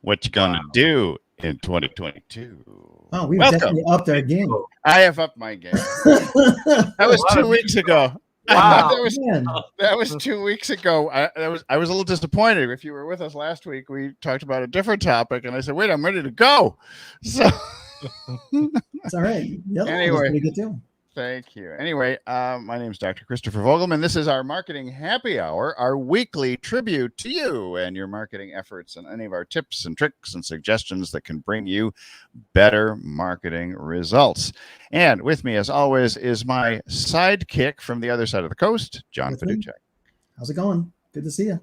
what you gonna do in 2022. Oh, we've Welcome. definitely upped our game. I have upped my game. That was 2 weeks ago. Wow. That was 2 weeks ago. I was a little disappointed. If you were with us last week, we talked about a different topic, and I said, "Wait, I'm ready to go." So it's all right. Anyway, pretty good too. Thank you. Anyway, my name is Dr. Christopher Vogelmann. This is our Marketing Happy Hour, our weekly tribute to you and your marketing efforts, and any of our tips and tricks and suggestions that can bring you better marketing results. And with me, as always, is my sidekick from the other side of the coast, John Paduchak. How's it going? Good to see you.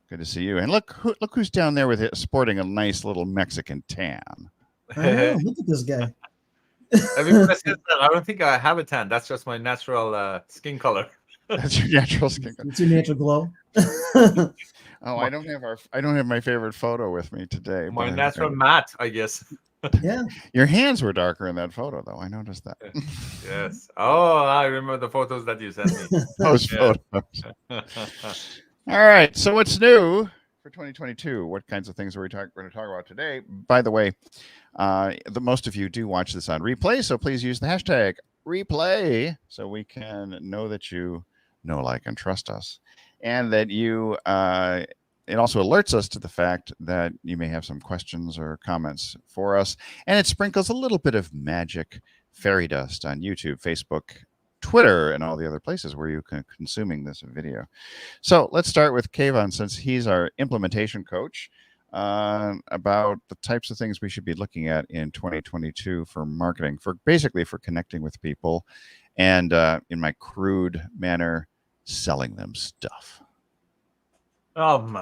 Good to see you. And look who's down there with it, sporting a nice little Mexican tan. I know. Look at this guy. Everybody says that. I don't think I have a tan. That's just my natural skin color. That's your natural skin color. It's your natural glow. Oh, I don't have my favorite photo with me today. My natural matte, I guess. Yeah. Your hands were darker in that photo, though. I noticed that. Yes. Oh, I remember the photos that you sent me. Those photos. All right. So what's new for 2022? What kinds of things are we going to talk about today? By the way, the most of you do watch this on replay, so please use the hashtag replay so we can know that you know, like, and trust us, and that you it also alerts us to the fact that you may have some questions or comments for us, and it sprinkles a little bit of magic fairy dust on YouTube, Facebook, Twitter, and all the other places where you can consuming this video. So let's start with Kayvon, since he's our implementation coach, about the types of things we should be looking at in 2022 for marketing, for connecting with people, and in my crude manner, selling them stuff.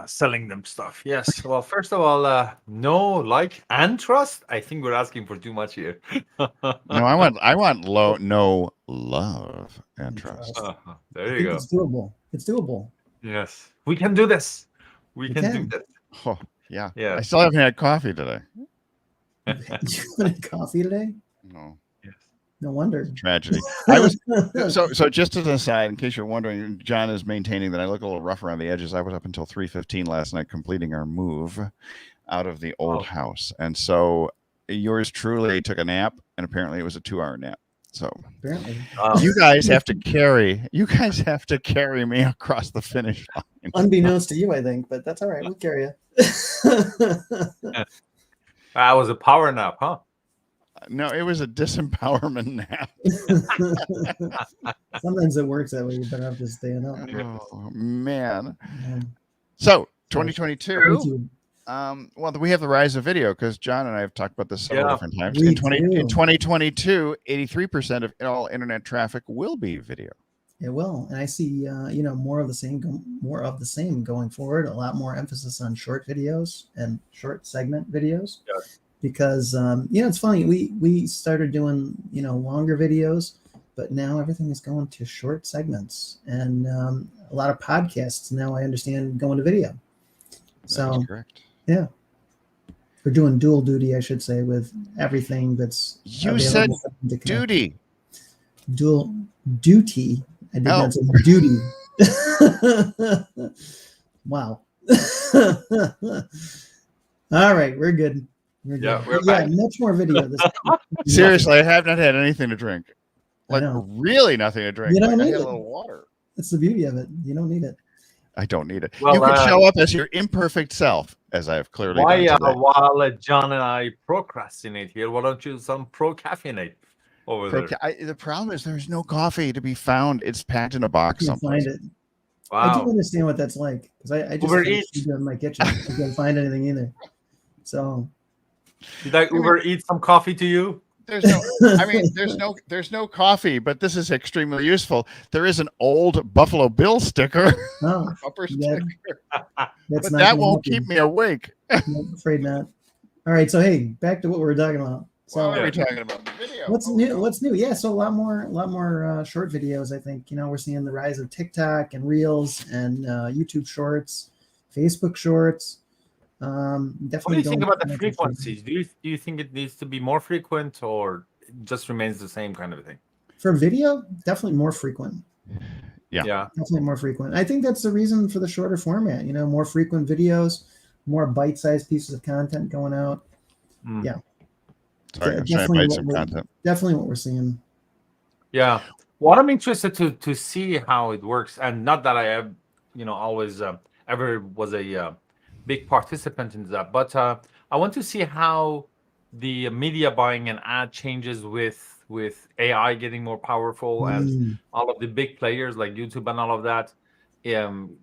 Selling them stuff. Yes. Well, first of all, know, like, and trust. I think we're asking for too much here. No, I want no love and trust. There you go. It's doable. It's doable. Yes, we can do this. We can do this. Oh, yeah. Yeah. I still haven't had coffee today. You wanted coffee today? No. Yes. No wonder. Tragedy. I was so just as an aside, in case you're wondering, John is maintaining that I look a little rough around the edges. I was up until 3:15 last night completing our move out of the old house. And so yours truly took a nap, and apparently it was a 2-hour nap. So apparently you guys have to carry me across the finish line. Unbeknownst to you, I think, but that's all right. We'll carry you. That was a power nap, huh? No, it was a disempowerment nap. Sometimes it works that way. You better have to stay up. Oh man. So 2022. Well, we have the rise of video, because John and I have talked about this several different times. In 2022, 83% of all internet traffic will be video. It will, and I see more of the same going forward. A lot more emphasis on short videos and short segment videos. Yeah. Because it's funny, we started doing longer videos, but now everything is going to short segments, and a lot of podcasts now, I understand, going to video. That's correct. Yeah, we're doing dual duty, I should say, with everything that's you said duty. Dual duty. I did not say duty. Wow. All right, we're good. We're back. Much more video. Seriously, I have not had anything to drink. Like, really nothing to drink. You don't need a little water. That's the beauty of it. You don't need it. I don't need it. Well, you can show up as your imperfect self, as I have clearly done today. While John and I procrastinate here, why don't you some pro-caffeinate over there? The problem is there's no coffee to be found. It's packed in a box someplace. Find it. Wow. I do understand what that's like, because I just do in my kitchen. I can't find anything either. So did I Uber eat some coffee to you? There's no coffee, but this is extremely useful. There is an old Buffalo Bill sticker. Oh, sticker. But that won't keep me awake. I'm afraid not. All right, so hey, back to what we were talking about. So what are we talking about? Video. What's new? What's new? Yeah, so a lot more short videos. I think we're seeing the rise of TikTok and Reels and YouTube Shorts, Facebook Shorts. Definitely. What do you think about the frequencies? Do you think it needs to be more frequent, or it just remains the same kind of thing? For video, definitely more frequent. Yeah, definitely more frequent. I think that's the reason for the shorter format. More frequent videos. more bite-sized pieces of content going out. Mm. Yeah. Sorry, I'm trying to Definitely bite what some we're- content. Definitely what we're seeing. Yeah. What I'm interested to see how it works, and not that I have, always ever was a big participant in that, but I want to see how the media buying and ad changes with AI getting more powerful and Mm. all of the big players like YouTube and all of that um,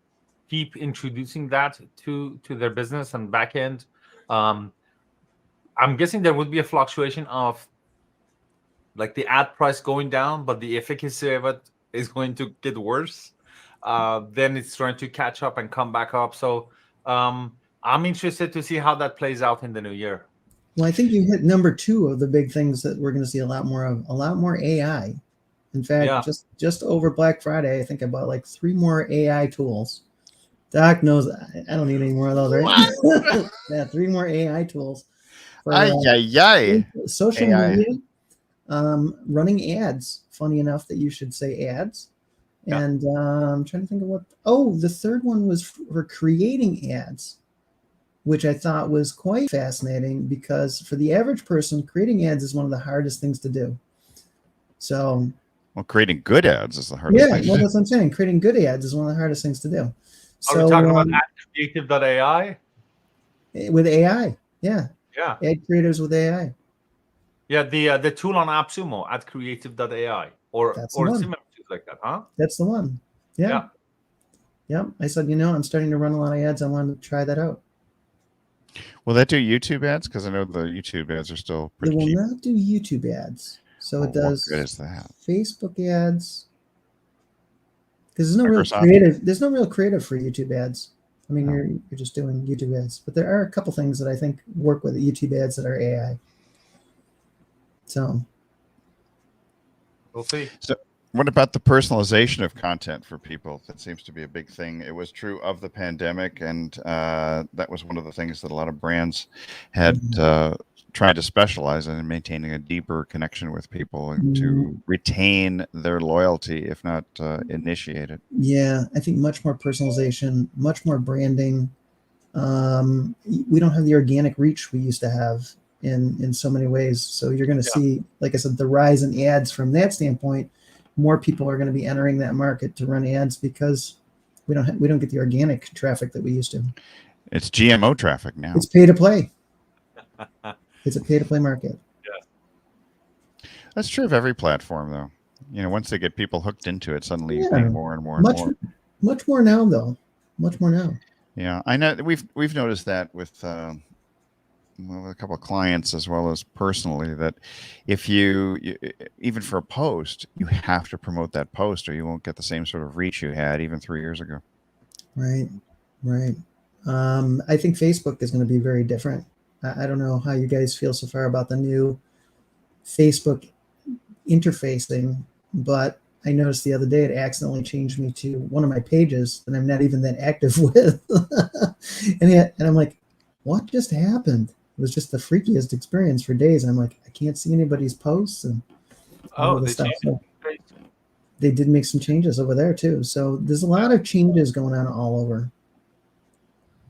keep introducing that to their business and back end. Um, I'm guessing there would be a fluctuation of like the ad price going down, but the efficacy of it is going to get worse. Then it's trying to catch up and come back up. So I'm interested to see how that plays out in the new year. Well, I think you hit number 2 of the big things that we're going to see a lot more of. A lot more AI. In fact, Yeah. just over Black Friday, I think I bought like 3 more AI tools. Doc knows I don't need any more of those, right? Yeah, 3 more AI tools for Ay, ay, ay. social AI. media, running ads. Funny enough that you should say ads. Yeah. And I'm trying to think of what. Oh, the third one was for creating ads, which I thought was quite fascinating because for the average person, creating ads is one of the hardest things to do. So, Well, creating good ads is the hardest yeah, thing. well, that's what I'm saying. Creating good ads is one of the hardest things to do. Are So, we talking about creative.ai? with AI, yeah, Yeah. ad creators with AI. Yeah, the tool on AppSumo at creative.ai or That's the one. similar tools like that, huh? That's the one. Yeah. Yep. I said, I'm starting to run a lot of ads. I wanted to try that out. Will that do YouTube ads? Because I know the YouTube ads are still It pretty will cheap. not do YouTube ads. So Oh, it does what good is that? Facebook ads. Because there's no real Microsoft. creative. There's no real creative for YouTube ads. I mean, No. you're just doing YouTube ads, but there are a couple things that I think work with YouTube ads that are AI. So We'll see. So, what about the personalization of content for people? That seems to be a big thing. It was true of the pandemic, and that was one of the things that a lot of brands had tried to specialize in maintaining a deeper connection with people and to retain their loyalty, if not initiate it. Yeah, I think much more personalization, much more branding. We don't have the organic reach we used to have in so many ways. So you're going to see, like I said, the rise in ads from that standpoint. More people are going to be entering that market to run ads because we don't get the organic traffic that we used to. It's GMO traffic now. It's pay to play. It's a pay to play market. Yeah. That's true of every platform, though. Once they get people hooked into it, suddenly you pay more and more and more. Much more now, though. Much more now. Yeah, I know we've noticed that with a couple of clients as well as personally, that if you even for a post, you have to promote that post or you won't get the same sort of reach you had even 3 years ago. Right. I think Facebook is going to be very different. I don't know how you guys feel so far about the new Facebook interfacing, but I noticed the other day it accidentally changed me to one of my pages that I'm not even that active with. and I'm like, what just happened? It was just the freakiest experience for days. I'm like, I can't see anybody's posts and all of this stuff. So they did make some changes over there too. So there's a lot of changes going on all over.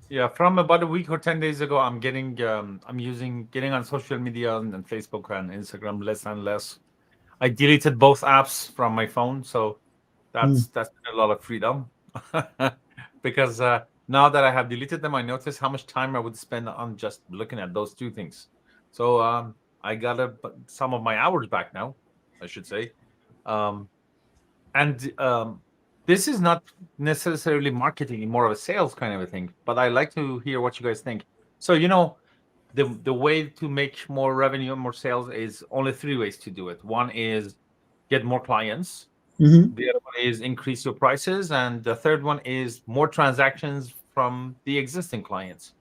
Yeah, from about a week or 10 days ago, I'm getting on social media and Facebook and Instagram less and less. I deleted both apps from my phone, so that's been a lot of freedom. Because now that I have deleted them, I notice how much time I would spend on just looking at those two things. So I got some of my hours back now, I should say. This is not necessarily marketing, more of a sales kind of a thing, but I like to hear what you guys think. So, the way to make more revenue and more sales is only 3 ways to do it. One is get more clients. Mm-hmm. The other one is increase your prices. And the third one is more transactions from the existing clients.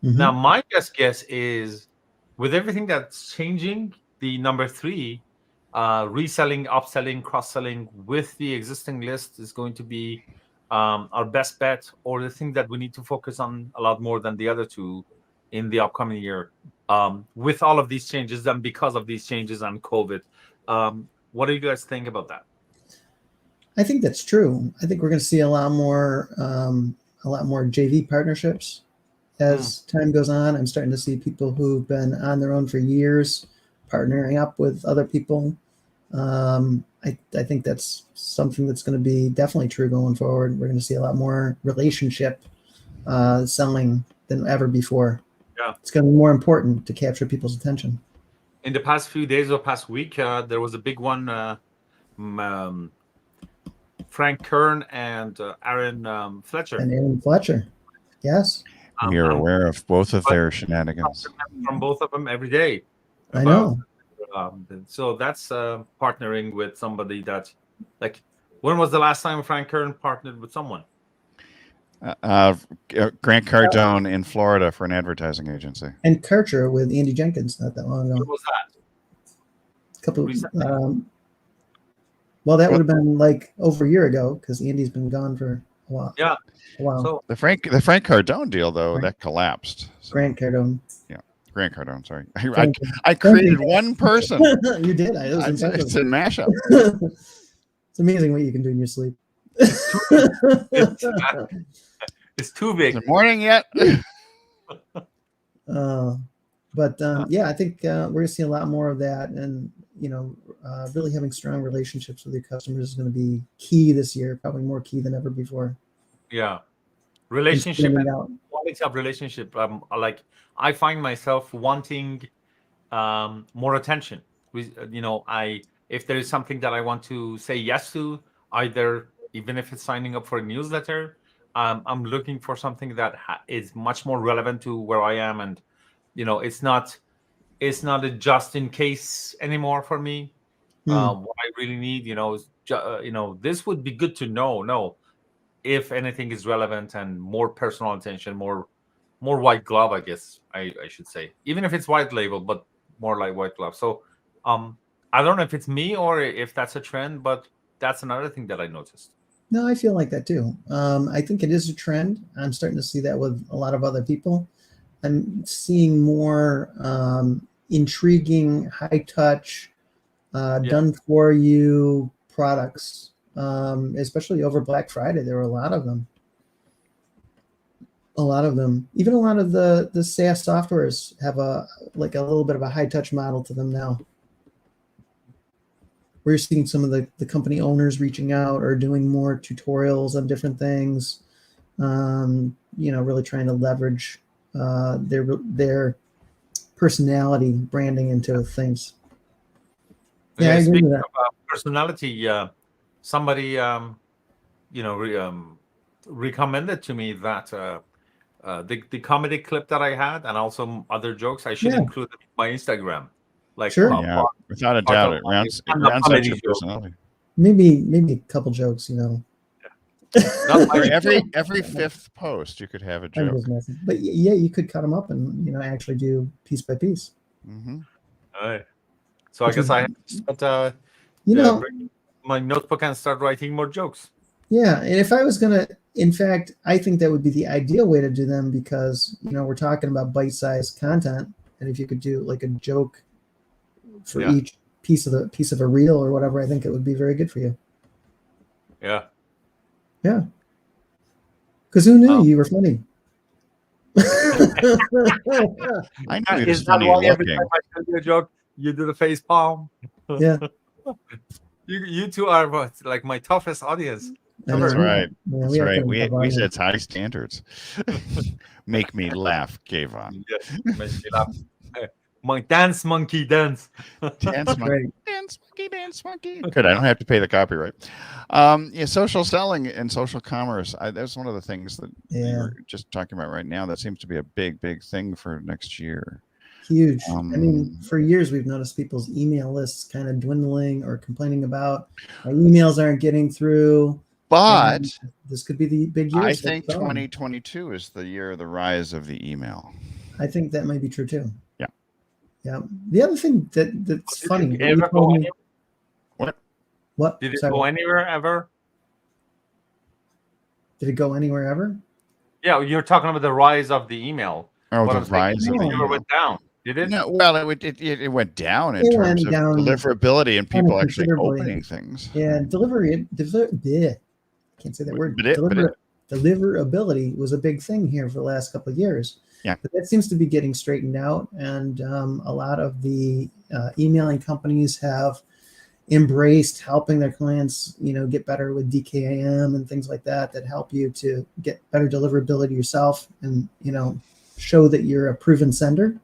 Mm-hmm. Now, my best guess is with everything that's changing, the number 3, reselling, upselling, cross-selling with the existing list is going to be our best bet, or the thing that we need to focus on a lot more than the other two in the upcoming year. With all of these changes and because of these changes and COVID, what do you guys think about that? I think that's true. I think we're going to see a lot more JV partnerships as time goes on. I'm starting to see people who've been on their own for years partnering up with other people. I think that's something that's going to be definitely true going forward. We're going to see a lot more relationship selling than ever before. Yeah. It's going to be more important to capture people's attention. In the past few days or past week, there was a big one. Frank Kern and Aaron Fletcher. And Aaron Fletcher, yes. We are aware of both of their shenanigans. From both of them every day. I know. So that's partnering with somebody that, like, when was the last time Frank Kern partnered with someone? Grant Cardone in Florida for an advertising agency. And Karcher with Andy Jenkins not that long ago. What was that? Well, that would have been like over a year ago because Andy's been gone for a while. Yeah. A while. So The Frank Cardone deal, though, Right. that collapsed. So, Grant Cardone. Grant Cardone, sorry. Frank- I created one person. You did. It was It's impressive. a mashup. It's amazing what you can do in your sleep. it's too big. Is it morning yet? Yeah, I think we're going to see a lot more of that, and really having strong relationships with your customers is going to be key this year, probably more key than ever before. Yeah. And Relationship standing and out. quality of relationship. Like, I find myself wanting more attention. If there is something that I want to say yes to, either even if it's signing up for a newsletter, I'm looking for something that is much more relevant to where I am, and it's not a just in case anymore for me. What I really need, is this would be good to know. No, if anything is relevant and more personal attention, more white glove, I guess I should say, even if it's white label, but more like white glove. So I don't know if it's me or if that's a trend, but that's another thing that I noticed. No, I feel like that too. I think it is a trend. I'm starting to see that with a lot of other people. I'm seeing more intriguing, high touch, done for you products, especially over Black Friday. There were a lot of them. Even a lot of the SaaS softwares have a little bit of a high touch model to them now. We're seeing some of the company owners reaching out or doing more tutorials on different things. Really trying to leverage their personality branding into things. Yeah, I agree with that. Personality, somebody recommended to me that the comedy clip that I had and also other jokes I should include in my Instagram. Like, sure. Yeah, without a doubt, it rounds out your personality. Maybe a couple jokes, Every fifth post, you could have a I'm joke. just messing. But yeah, you could cut them up and actually do piece by piece. Mm-hmm. All right. So I guess I have to start, bring my notebook and start writing more jokes. Yeah, and if I was gonna, in fact, I think that would be the ideal way to do them because we're talking about bite-sized content, and if you could do like a joke for each piece of a reel or whatever, I think it would be very good for you. Yeah. Yeah. Because who knew you were funny? I knew he was Is that funny why every looking. time I tell you a joke, you do the face palm? Yeah. You two are like my toughest audience. That's right. Yeah, That's right. have We set high standards. Make me laugh, Kayvon. Yes, make me laugh. My dance monkey dance. Dance monkey, Great. dance monkey. Good. I don't have to pay the copyright. Social selling and social commerce. That's one of the things that we're just talking about right now. That seems to be a big thing for next year. Huge. I mean, for years we've noticed people's email lists kind of dwindling or complaining about my emails aren't getting through. But this could be the big year. I think 2022 is the year of the rise of the email. I think that might be true too. Yeah. Yeah. The other thing that's funny. What? Did it go anywhere ever? Did it go anywhere ever? Yeah, you're talking about the rise of the email. Oh, the rise of the email email. went down. Did it? No, well, it went down in terms of deliverability and people actually opening things. Yeah, delivery. Can't say that word. deliverability was a big thing here for the last couple of years. Yeah. But that seems to be getting straightened out, and a lot of the emailing companies have embraced helping their clients, get better with DKIM and things like that help you to get better deliverability yourself, and show that you're a proven sender.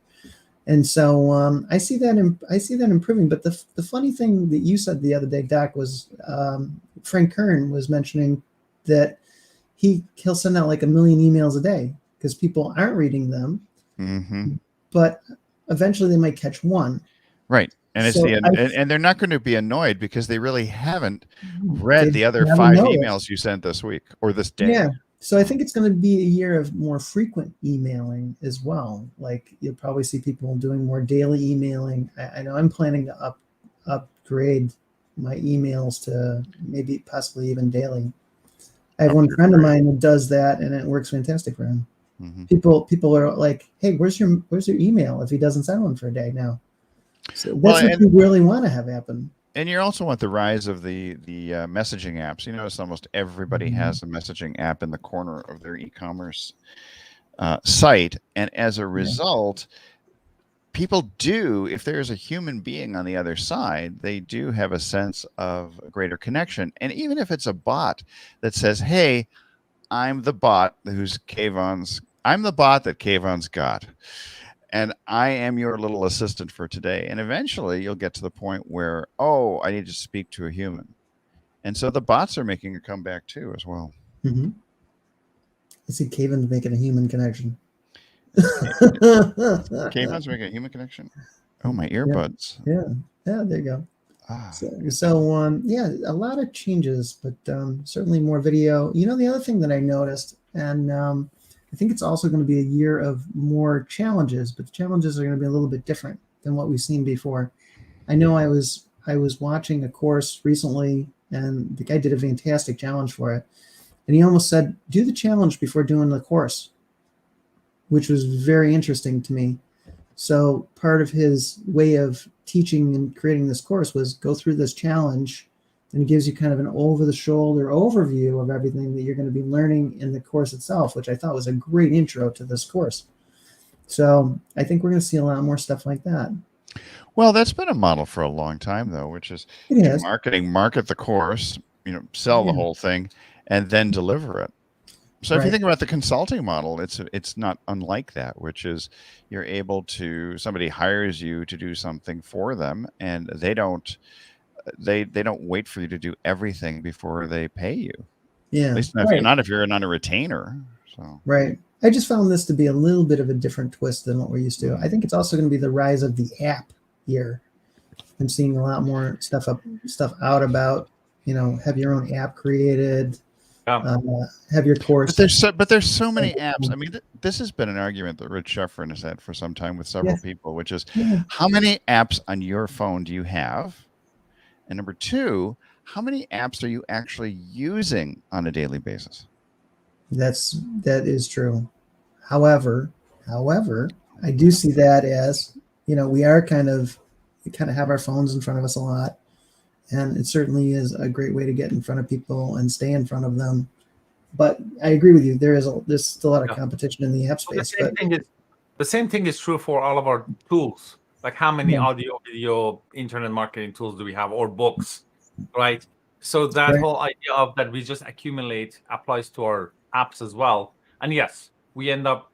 And so I see that improving. But the funny thing that you said the other day, Doc, was Frank Kern was mentioning that he'll send out like 1 million emails a day because people aren't reading them, but eventually they might catch one. Right. And it's So and they're not going to be annoyed because they really haven't read the other 5 emails you sent this week or this day. Yeah. So I think it's going to be a year of more frequent emailing as well. Like you'll probably see people doing more daily emailing. I know I'm planning to upgrade my emails to maybe possibly even daily. I have one friend of mine who does that, and it works fantastic for him. People are like, "Hey, where's your email?" If he doesn't send one for a day now, so that's what you really want to have happen. And you also want the rise of the messaging apps. You notice almost everybody has a messaging app in the corner of their e-commerce site, and as a result, people do, if there's a human being on the other side, they do have a sense of a greater connection. And even if it's a bot that says, "Hey, I'm the bot that Kayvon's got, and I am your little assistant for today." And eventually you'll get to the point where, oh, I need to speak to a human. And so the bots are making a comeback too as well. I see Kayvon's making a human connection. Kayvon's making a human connection? Oh, my earbuds. Yeah, there you go. So a lot of changes, but certainly more video. The other thing that I noticed, and I think it's also going to be a year of more challenges, but the challenges are going to be a little bit different than what we've seen before. I know I was watching a course recently, and the guy did a fantastic challenge for it. And he almost said, do the challenge before doing the course, which was very interesting to me. So part of his way of teaching and creating this course was go through this challenge, and it gives you kind of an over-the-shoulder overview of everything that you're going to be learning in the course itself, which I thought was a great intro to this course. So I think we're going to see a lot more stuff like that. Well, that's been a model for a long time, though, which is market the course, sell the whole thing, and then deliver it. So if you think about the consulting model, it's not unlike that, which is you're able to, somebody hires you to do something for them, and they don't wait for you to do everything before they pay you. Yeah. At least if you're not a retainer. So right. I just found this to be a little bit of a different twist than what we're used to. I think it's also going to be the rise of the app here. I'm seeing a lot more stuff out about, have your own app created. Have your course. But there's so many apps. I mean, this has been an argument that Rich Sheffrin has had for some time with several people, which is how many apps on your phone do you have? And number 2, how many apps are you actually using on a daily basis? That is true. However, I do see that as, we kind of have our phones in front of us a lot. And it certainly is a great way to get in front of people and stay in front of them. But I agree with you. There's still a lot of competition in the app space. The same thing is true for all of our tools. Like how many audio, video, internet marketing tools do we have, or books, right? So that whole idea of that we just accumulate applies to our apps as well. And yes, we end up,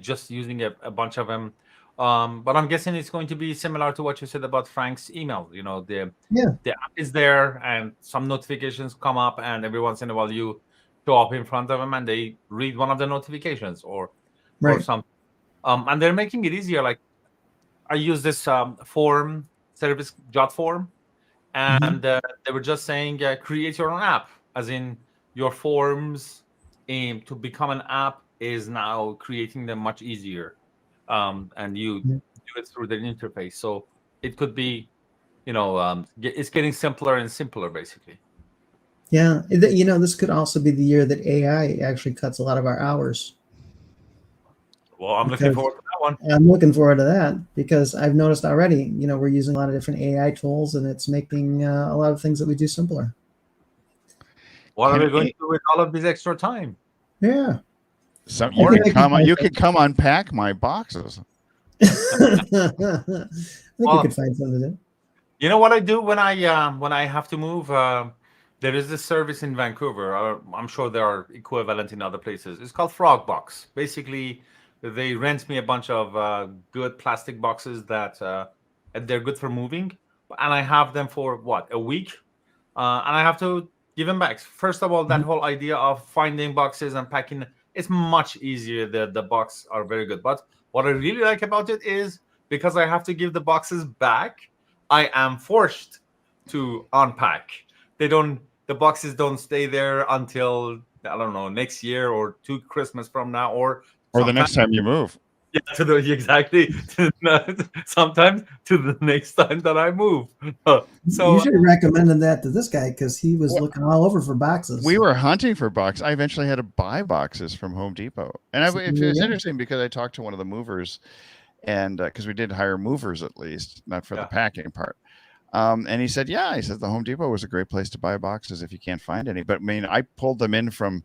just using a bunch of them. But I'm guessing it's going to be similar to what you said about Frank's email. The app is there, and some notifications come up, and every once in a while you show up in front of them, and they read one of the notifications or something. And they're making it easier. Like I use this form service Jot form, and they were just saying create your own app, as in your forms to become an app is now creating them much easier. And you do it through the interface. So it could be, it's getting simpler and simpler, basically. Yeah. This could also be the year that AI actually cuts a lot of our hours. Well, I'm looking forward to that one. I'm looking forward to that because I've noticed already, we're using a lot of different AI tools, and it's making a lot of things that we do simpler. What are we going to do with all of this extra time? Yeah. Some Or you can come on. You can come unpack my boxes. I think we could find something to do. You know what I do when I have to move? There is this service in Vancouver. I'm sure there are equivalent in other places. It's called Frogbox. Basically, they rent me a bunch of good plastic boxes that and they're good for moving, and I have them for what, a week, and I have to give them back. First of all, that whole idea of finding boxes and packing, it's much easier. The box are very good, but what I really like about it is because I have to give the boxes back, I am forced to unpack. The boxes don't stay there until, I don't know, next year or 2 Christmas from now, or the next time you move. yeah, sometimes to the next time that I move. So you should have recommended that to this guy because he was looking all over for boxes. We were hunting for boxes. I eventually had to buy boxes from Home Depot, and it was interesting because I talked to one of the movers, and because we did hire movers at least, not for the packing part. And he said, yeah, he said the Home Depot was a great place to buy boxes if you can't find any. But I mean, I pulled them in from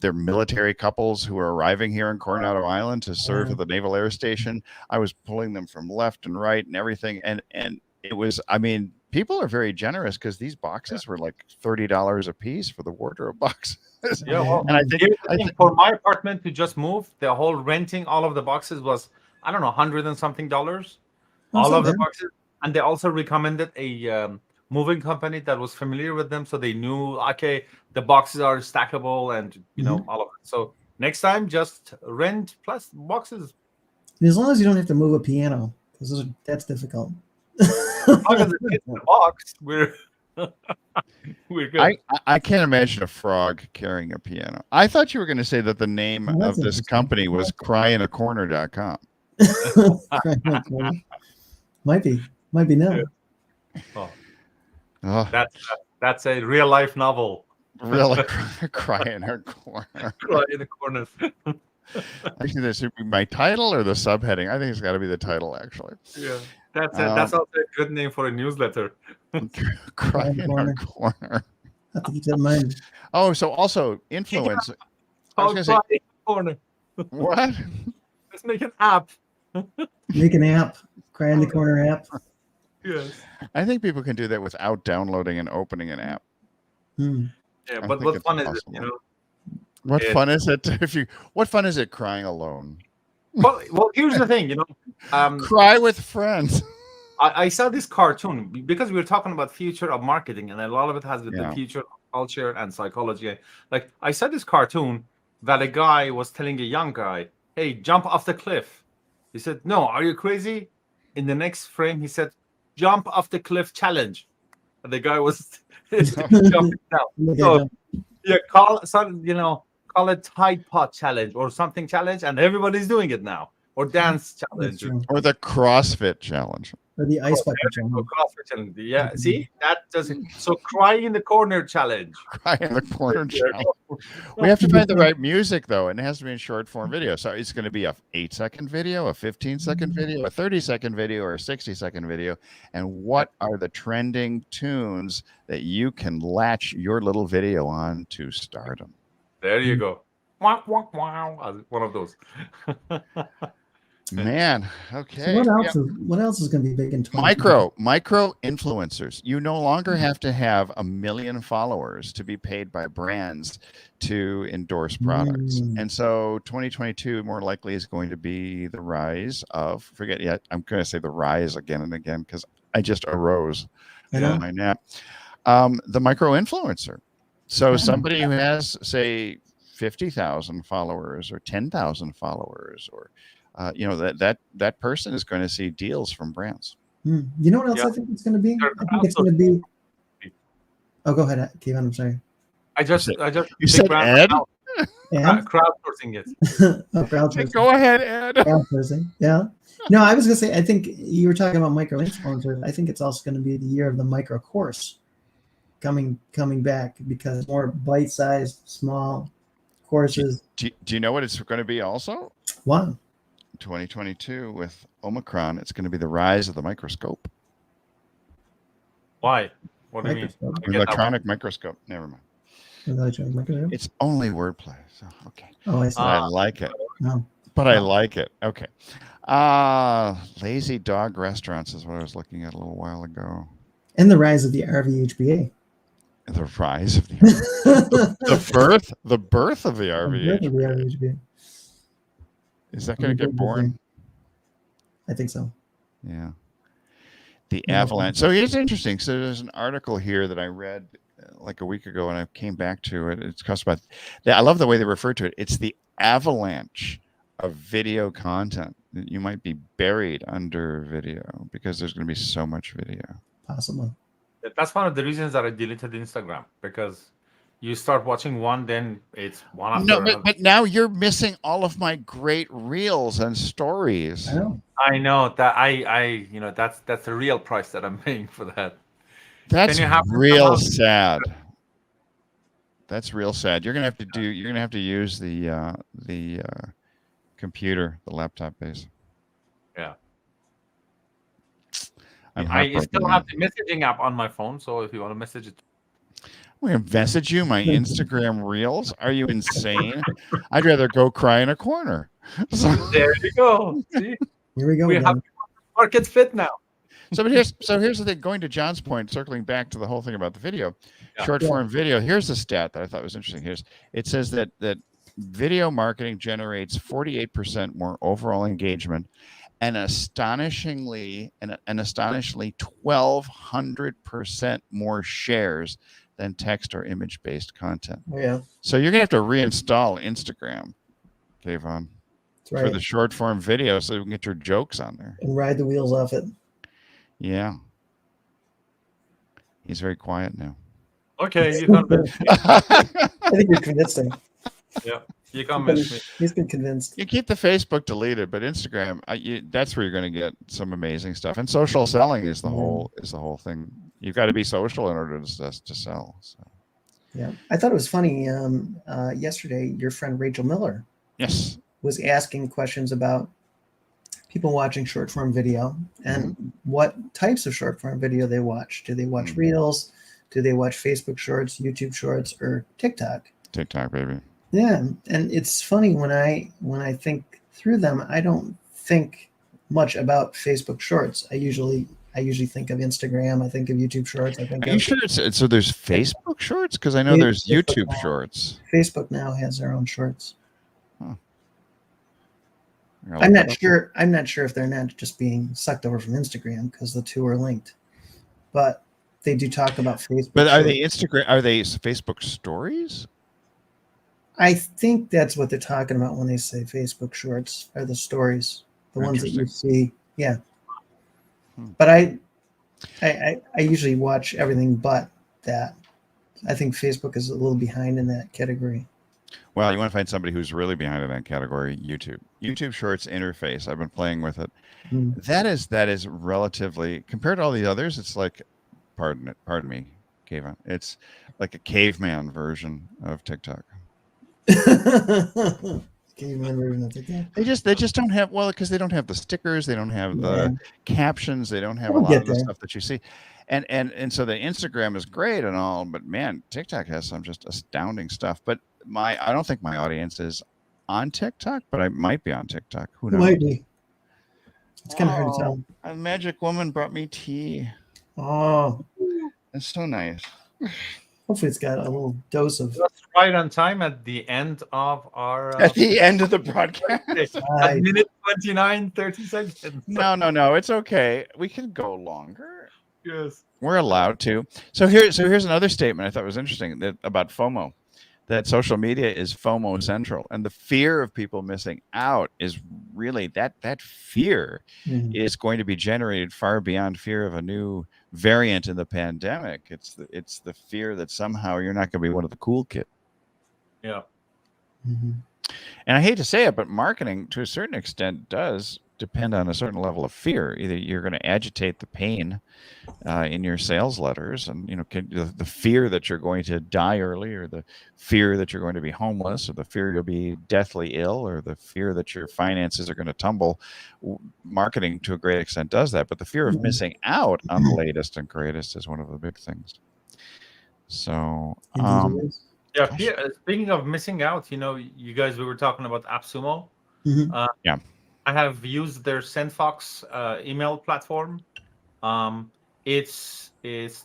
their military couples who were arriving here in Coronado Island to serve at the Naval Air Station. I was pulling them from left and right and everything. And it was, I mean, people are very generous because these boxes were like $30 a piece for the wardrobe boxes. Yeah, well, and I think for my apartment to just move, the whole renting all of the boxes was, I don't know, $100 and something. All of the boxes. And they also recommended a moving company that was familiar with them, so they knew, okay, the boxes are stackable and all of it. So next time, just rent plus boxes. As long as you don't have to move a piano, because that's difficult. As long as it's in the box, we're good. I can't imagine a frog carrying a piano. I thought you were going to say that the name of this company was cryinacorner.com. Might be now. That's a real life novel. Really, cry in her corner. Cry in the corner. Actually, this should be my title or the subheading. I think it's got to be the title, actually. Yeah, that's also a good name for a newsletter. Cry in her corner. I think you said mine. Oh, so also influence. Cry in the corner. What? Let's make an app. Make an app. Cry in the corner app. Yes. I think people can do that without downloading and opening an app. Yeah, but what fun is it? What fun is it what fun is it crying alone? Well, here's the thing, cry with friends. I saw this cartoon because we were talking about future of marketing, and a lot of it has with the future of culture and psychology. Like, I saw this cartoon that a guy was telling a young guy, "Hey, jump off the cliff." He said, "No, are you crazy?" In the next frame, he said, "Jump off the cliff challenge." And the guy was jumping down. So, call it Tide Pod challenge or something challenge, and everybody's doing it now. Or dance challenge. Or the CrossFit challenge. Or the ice bucket challenge. CrossFit challenge. Yeah, see? That doesn't. So cry in the corner challenge. Cry in the corner challenge. We have to find the right music, though, and it has to be in short form video. So it's going to be a 8-second video, a 15-second video, a 30-second video, or a 60-second video. And what are the trending tunes that you can latch your little video on to stardom? There you go. Wow, wow, wow. One of those. Man, okay. So what else is going to be big in 2020? Micro influencers. You no longer have to have 1 million followers to be paid by brands to endorse products. And so 2022 more likely is going to be the rise of, I'm going to say the rise again and again because I just arose from my nap. The micro influencer. So somebody who has, say, 50,000 followers or 10,000 followers or that person is going to see deals from brands. You know what else I think it's going to be? I think it's going to be. Oh, go ahead, Kayvon. I'm sorry. I just. You said Ed? Crowdsourcing it. Crowdsourcing. Go ahead, Ed. Crowdsourcing. Yeah. No, I was going to say. I think you were talking about micro influencers. I think it's also going to be the year of the micro course coming back because more bite-sized, small courses. Do you know what it's going to be also? What? 2022 with Omicron, it's going to be the rise of the microscope. Why? What do you mean? Electronic microscope. Never mind. Electronic microscope. It's only wordplay. So okay. Oh, I see. But I like it. No. But I like it. Okay. Lazy dog restaurants is what I was looking at a little while ago. And the rise of the RVHBA. The rise of the the birth of the RVHBA. Is that going to get boring? I think so. Yeah. The Avalanche. So it's interesting. So there's an article here that I read like a week ago, and I came back to it. It's cost about. I love the way they refer to it. It's the avalanche of video content. You might be buried under video because there's going to be so much video. Possibly. That's one of the reasons that I deleted Instagram, because you start watching one, then it's one after another. But now you're missing all of my great reels and stories. I know that that's the real price that I'm paying for that. That's real sad. That's real sad. You're gonna have to use the computer, the laptop base. Yeah. I still have the messaging app on my phone, so if you want to message it. I'm going to message you my Instagram reels. Are you insane? I'd rather go cry in a corner. There you go. See? Here we go. We have market fit now. So here's the thing. Going to John's point, circling back to the whole thing about the video, short form video. Here's the stat that I thought was interesting. It says that video marketing generates 48% more overall engagement, and astonishingly 1,200% more shares than text or image-based content. Oh, yeah. So you're gonna have to reinstall Instagram, Kayvon, for the short form video, so you can get your jokes on there and ride the wheels off it. Yeah. He's very quiet now. Okay, you convinced me. I think you're convinced him. Yeah, you convinced me. He's been convinced. You keep the Facebook deleted, but Instagram, that's where you're going to get some amazing stuff. And social selling is the whole thing. You've got to be social in order to sell. So. Yeah, I thought it was funny. Yesterday, your friend Rachel Miller, was asking questions about people watching short form video and what types of short form video they watch. Do they watch Reels? Do they watch Facebook Shorts, YouTube Shorts, or TikTok? TikTok, baby. Yeah, and it's funny when I think through them, I don't think much about Facebook Shorts. I usually think of Instagram. I think of YouTube Shorts. Are you sure so? There's Facebook Shorts, because I know there's YouTube Shorts. Facebook now has their own shorts. Huh. I'm not sure if they're not just being sucked over from Instagram, because the two are linked, but they do talk about Facebook. But are they Facebook stories? I think that's what they're talking about when they say Facebook Shorts, are the stories, the ones that you see. Yeah. But I usually watch everything but that. I think Facebook is a little behind in that category. Well, you want to find somebody who's really behind in that category. YouTube Shorts interface. I've been playing with it. That is relatively, compared to all the others, it's like, pardon me, Kayvon. It's like a caveman version of TikTok. Caveman version of TikTok. They just don't have, because they don't have the stickers, they don't have the captions, they don't have a lot of the stuff that you see. And so the Instagram is great and all, but man, TikTok has some just astounding stuff. But I don't think my audience is on TikTok, but I might be on TikTok. Who knows? Might be. It's kind of hard to tell. A magic woman brought me tea. Oh, that's so nice. Hopefully, it's got a little dose of. Just right on time at the end of our. At the end of the broadcast. At minute 29, 30 seconds. No, it's okay. We can go longer. Yes, we're allowed to. So here's another statement I thought was interesting about FOMO. That social media is FOMO central, and the fear of people missing out is really that fear is going to be generated far beyond fear of a new variant in the pandemic. It's the fear that somehow you're not going to be one of the cool kids. Yeah. And I hate to say it, but marketing to a certain extent does depend on a certain level of fear. Either you're going to agitate the pain in your sales letters, and the fear that you're going to die early, or the fear that you're going to be homeless, or the fear you'll be deathly ill, or the fear that your finances are going to tumble. Marketing to a great extent does that, but the fear of missing out on the latest and greatest is one of the big things. So yeah, Yeah. Gosh. Speaking of missing out, you guys, we were talking about AppSumo. Mhm. Yeah. I have used their SendFox email platform. It's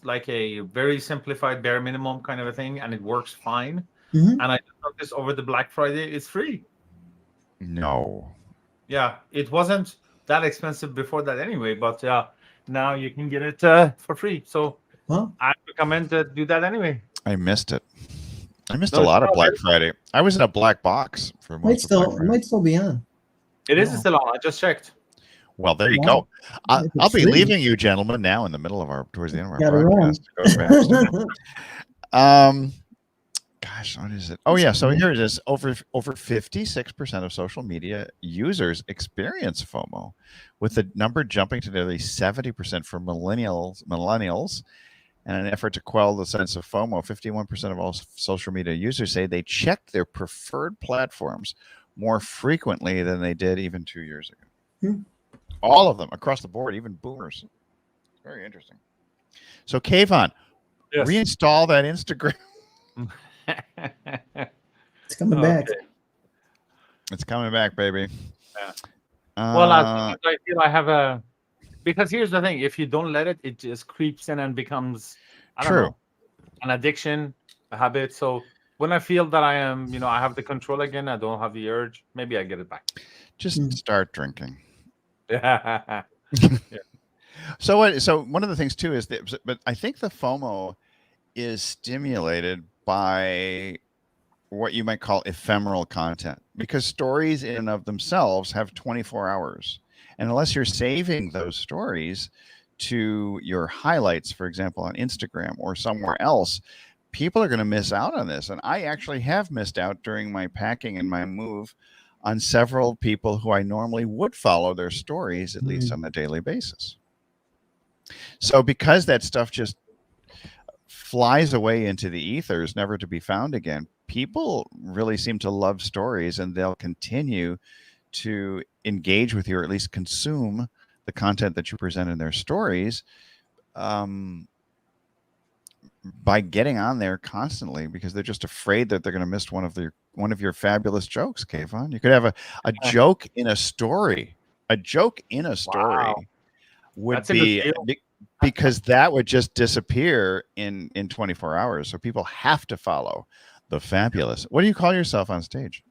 like a very simplified bare minimum kind of a thing, and it works fine. Mhm. And I noticed over the Black Friday, it's free. No. Yeah, it wasn't that expensive before that anyway, but now you can get it for free. So Well, I recommend to do that anyway. I missed it. I missed No, a it's lot of not Black very- Friday. I was in a black box for most of Black Friday. might still be on. It is No. still on. I just checked. Well, there you Wow. go. If I'll it's be free. leaving you, gentlemen, now in the middle of towards the end of our Gotta run. podcast. to go fast. Gosh, what is it? Oh yeah, so here it is. Over 56% of social media users experience FOMO, with the number jumping to nearly 70% for millennials. And in an effort to quell the sense of FOMO, 51% of all social media users say they checked their preferred platforms more frequently than they did even 2 years ago. Hmm. All of them across the board, even boomers. Very interesting. So, Kayvon, Yes. reinstall that Instagram. It's coming back. Okay. It's coming back, baby. Yeah. Well, Uh, I feel I have a because here's the thing: if you don't let it, it just creeps in and becomes I don't True. know an addiction, a habit. So when I feel that I am, I have the control again, I don't have the urge. Maybe I get it back. just start drinking. Yeah. So one of the things too is that, but I think the FOMO is stimulated by what you might call ephemeral content, because stories in and of themselves have 24 hours. And unless you're saving those stories to your highlights, for example, on Instagram or somewhere else, people are going to miss out on this. And I actually have missed out during my packing and my move on several people who I normally would follow their stories, at least on a daily basis. So because that stuff just flies away into the ethers, never to be found again, people really seem to love stories, and they'll continue to engage with you, or at least consume the content that you present in their stories, by getting on there constantly, because they're just afraid that they're going to miss one of your fabulous jokes. Kayvon, you could have a joke in a story. A joke in a story Wow. would That's a good be deal. because that would just disappear in 24 hours. So people have to follow the fabulous. What do you call yourself on stage?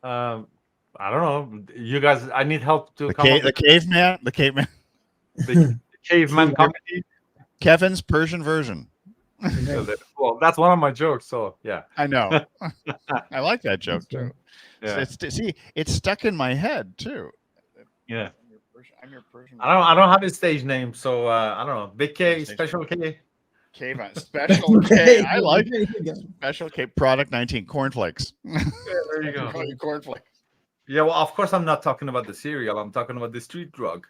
I don't know. You guys, I need help to The come up the with caveman, the caveman, the caveman comedy. Kevin's Persian version. Well, that's one of my jokes. So yeah, I know. I like that joke too. yeah, It's stuck in my head too. yeah. I'm your Persian. I don't have a stage name, so I don't know. Big K, Stage Special K. Kayvon, Special K. I like There you go. Special K. Product 19 cornflakes. Yeah, there you go. Cornflakes. Yeah, well, of course I'm not talking about the cereal. I'm talking about the street drug.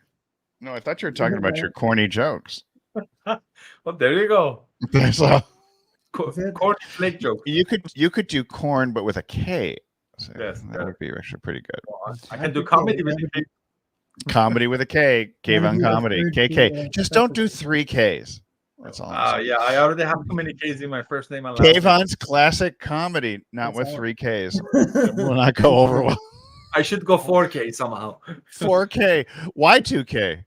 No, I thought you were talking about your corny jokes. Well, there you go. So Corn flake joke. you could do corn, but with a K. So Yes, that would be actually pretty good. I can do comedy with the Comedy with a K. Kayvon comedy. referred to, KK. Just don't do 3 Ks. That's all. I'm saying. yeah, I already have too many K's in my first name and last name. Kayvon's classic comedy, not That's with all. 3 Ks. It will not go over well. I should go 4K somehow. 4K. Y2K.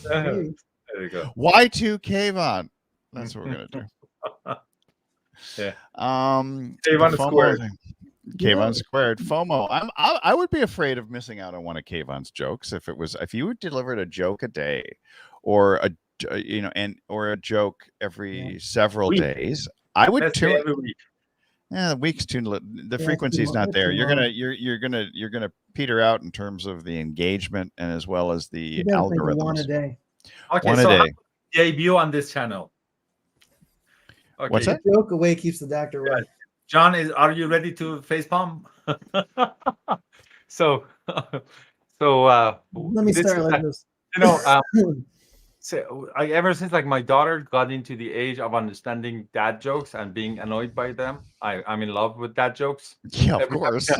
There you go. Y2 Kayvon. That's what we're gonna do. Yeah. Kayvon Kayvon squared. Kayvon squared. FOMO. I would be afraid of missing out on one of Kayvon's jokes if you delivered a joke a day, or a joke every several Week. days. I would Let's tune. say every week. Yeah, the week's too. The Yeah, frequency's too not much, there. too You're long. gonna peter out in terms of the engagement and as well as the You gotta think of one a algorithms. day. Okay, One a so how day. do you debut on this channel? Okay. What's that? Joke away keeps the doctor away. John, are you ready to facepalm? so Let me this start is like this. So ever since like my daughter got into the age of understanding dad jokes and being annoyed by them, I'm in love with dad jokes. Yeah, of Every time- course.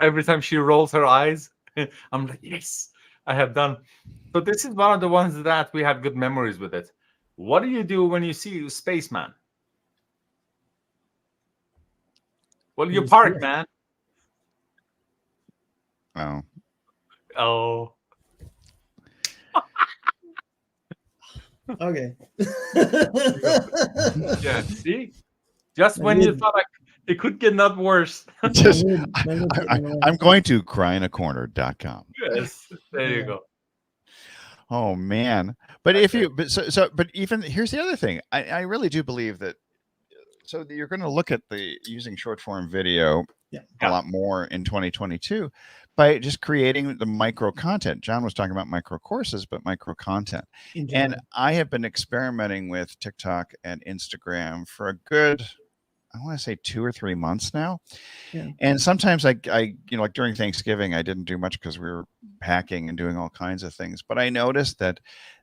Every time she rolls her eyes, I'm like, yes, I have done. But this is one of the ones that we have good memories with it. What do you do when you see Spaceman? Well, It you was park, good. man. Oh, Oh, Okay. yeah. See, just My when you lid- thought it could get not worse. just my lid's getting in the way. I'm going to cryinacorner.com. Yes, there you Yeah. go. Oh man. But if Okay. you but even here's the other thing. I really do believe that so you're going to look at the using short form video Yeah. a lot more in 2022 by just creating the micro content. John was talking about micro courses, but micro content. In And general. I have been experimenting with TikTok and Instagram for a good, I want to say 2 or 3 months now. Yeah. And sometimes I like during Thanksgiving, I didn't do much because we were packing and doing all kinds of things. But I noticed that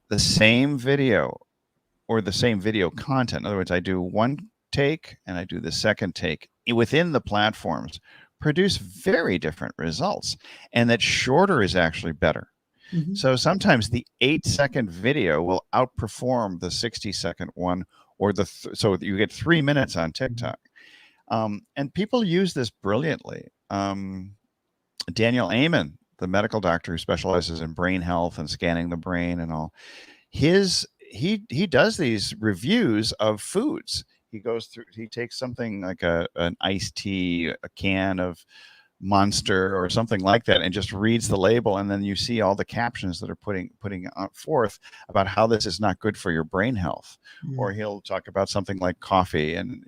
the same video or the same video content, in other words, I do one take and I do the second take within the platforms, produce very different results. And that shorter is actually better. Mhm. So sometimes the 8-second video will outperform the 60-second one, or so you get 3 minutes on TikTok. And people use this brilliantly. Daniel Amen, the medical doctor who specializes in brain health and scanning the brain and all, he does these reviews of foods. He goes through. He takes something like an iced tea, a can of Monster or something like that, and just reads the label, and then you see all the captions that are putting forth about how this is not good for your brain health. Mm. Or he'll talk about something like coffee, and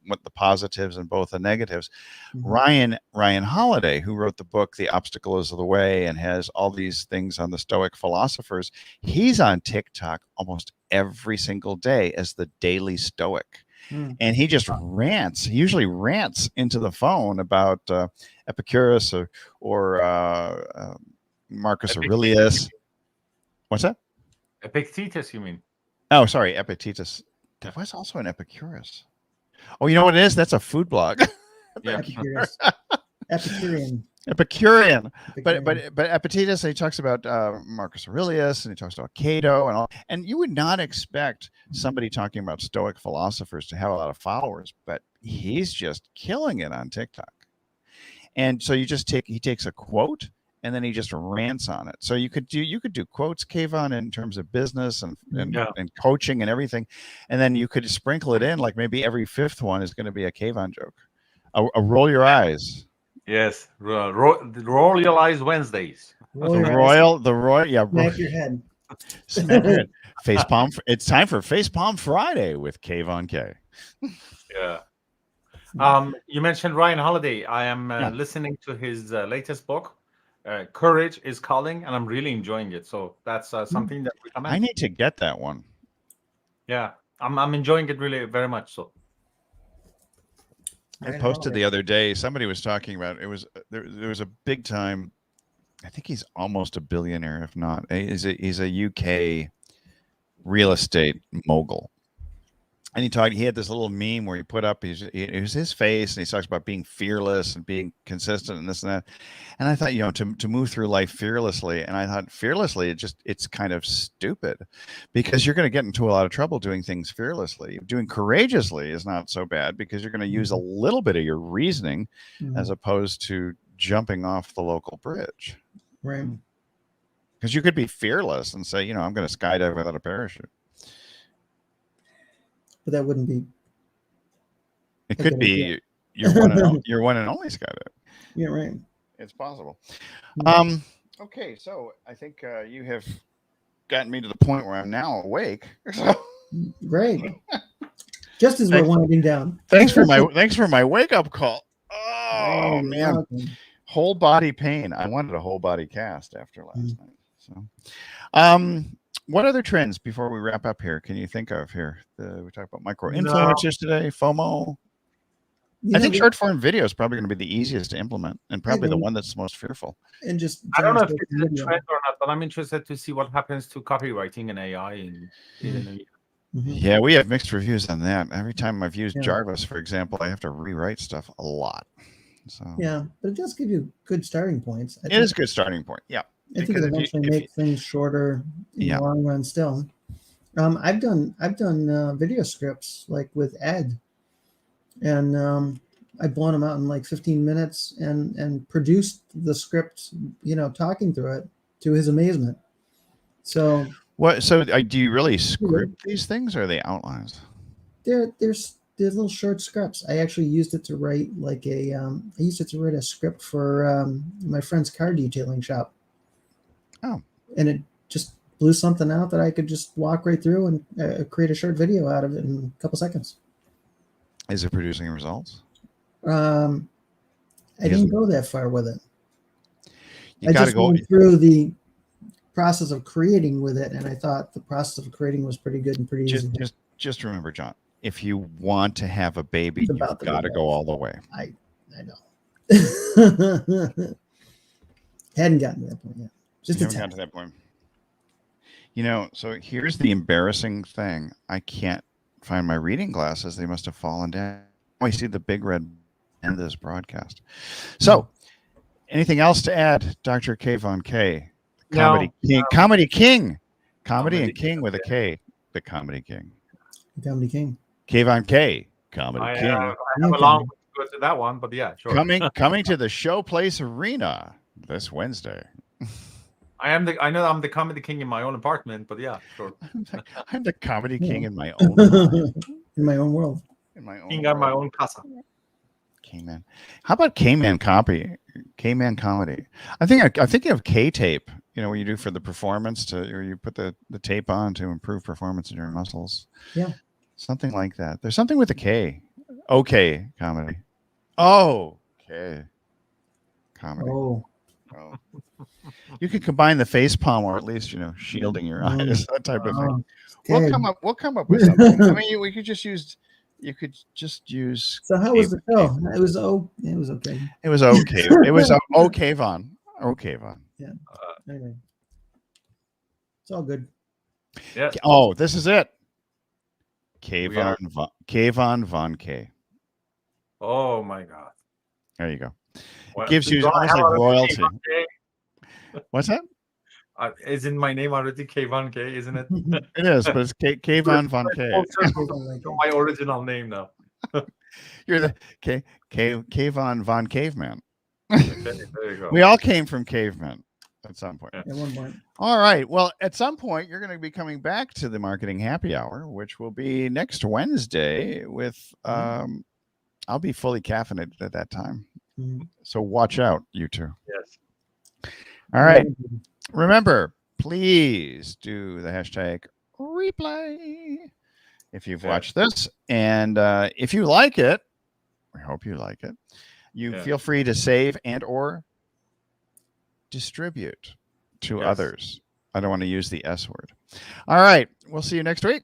what the positives and both the negatives. Mhm. Ryan Holiday, who wrote the book The Obstacle Is the Way and has all these things on the Stoic philosophers, he's on TikTok almost every single day as the Daily Stoic. Mm. And he just rants. He usually rants into the phone about Epicurus or Marcus Aurelius. What's that? Epictetus, you mean? Oh, sorry, Epictetus. There was also an Epicurus. Oh, you know what it is? That's a food blog. Yeah. Epicurus. Epicurean. Epicurean. Epicurean. But Epictetus, he talks about Marcus Aurelius, and he talks about Cato and all. And you would not expect somebody talking about Stoic philosophers to have a lot of followers, but he's just killing it on TikTok. And so he takes a quote and then he just rants on it. So you could do quotes, Kayvon, in terms of business and Yeah. and coaching and everything, and then you could sprinkle it in, like maybe every fifth one is going to be a Kayvon joke. A roll your eyes. Yes. Roll your eyes Wednesdays. Roll The your eyes, royal, yeah, smack your head. smack your head. Face palm. It's time for Face Palm Friday with Kayvon Kay. Yeah. You mentioned Ryan Holiday. I am Yeah. listening to his latest book, Courage is Calling, and I'm really enjoying it. So that's something that we I recommend. need to get that one. Yeah, I'm enjoying it really very much. So I Right, posted Holiday. the other day. Somebody was talking about it. Was there was a big time. I think he's almost a billionaire, if not. He's a UK real estate mogul. And he had this little meme where he put up it was his face, and he talks about being fearless and being consistent and this and that. And I thought, to move through life fearlessly, and I thought fearlessly, it's kind of stupid, because you're going to get into a lot of trouble doing things fearlessly. Doing courageously is not so bad, because you're going to use a little bit of your reasoning as opposed to jumping off the local bridge. Right. Because you could be fearless and say, I'm going to skydive without a parachute. But that wouldn't be. It a could good be idea. your one and only skydive. Yeah, right. It's possible. Mhm. Okay, so I think you have gotten me to the point where I'm now awake. So Great. Just as we're winding down. thanks for my wake up call. Oh you're man, welcome. whole body pain. I wanted a whole body cast after last night. So, what other trends before we wrap up here can you think of here? We talked about micro influencers today, FOMO. I think short form video is probably going to be the easiest to implement, and probably the one that's most fearful. And just I don't know if general it's a video. trend or not, but I'm interested to see what happens to copywriting and AI in a year. Yeah, we have mixed reviews on that. Every time I've used Yeah. Jarvis, for example, I have to rewrite stuff a lot. So Yeah, but it does give you good starting points. it is a good starting point. Yeah. I think it'll eventually make things shorter in the long run. Still, I've done video scripts like with Ed, and I blown them out in like 15 minutes and produced the script, talking through it to his amazement. So What? So do you really script these things, or are they outlines? there's little short scripts. I actually used it to write I used it to write a script for my friend's car detailing shop. Oh. And it just blew something out that I could just walk right through and create a short video out of it in a couple seconds. Is it producing results? I didn't go that far with it. You got to go went through the process of creating with it, and I thought the process of creating was pretty good and pretty easy. Just remember, John, if you want to have a baby, you've got to go all the way. I know. Hadn't gotten to that point yet. Just haven't gotten to that point. So here's the embarrassing thing. I can't find my reading glasses. They must have fallen down. I see the big red end of this broadcast. So, anything else to add, Dr. Kayvon Kay? Comedy King. Comedy and King with a K. The Comedy King. The Comedy King. Kayvon Kay. Comedy King. I have a long way to go to that one, but yeah, sure. Coming to the Showplace Arena this Wednesday. I know I'm the Comedy King in my own apartment, but yeah, sure. I'm the Comedy King in my own mind. In my own world. In my own King on my own casa. K-Man. How about K-Man copy? K-Man comedy. I think of K-tape, what you do for the performance or you put the tape on to improve performance in your muscles. Yeah. Something like that. There's something with a K. Okay, comedy. Oh, okay. Comedy. Oh. You could combine the face palm or at least, shielding your eyes, that type of thing. We'll come up with something. I mean, we could just use So how was the show? It was okay. It was okay. It was okay, Vaughn. Okay, Vaughn. Yeah. Anyway. It's all good. Yeah. Oh, this is it. Kayvon Von Kay. Oh my God. There you go. Well, it gives you almost like royalty. What's that? Isn't my name already Kayvon Kay, isn't it? It is, but it's Kayvon Von Kay. My original name now. You're the Kayvon Von Caveman. Okay, there you go. We all came from cavemen at some point. At one point. All right. Well, at some point, you're going to be coming back to the Marketing Happy Hour, which will be next Wednesday with, I'll be fully caffeinated at that time. Mm-hmm. So watch out, you two. Yes. All right. Remember, please do the hashtag replay if you've watched this. And if you like it, we hope you like it. You feel free to save and or distribute to others. I don't want to use the S word. All right. We'll see you next week.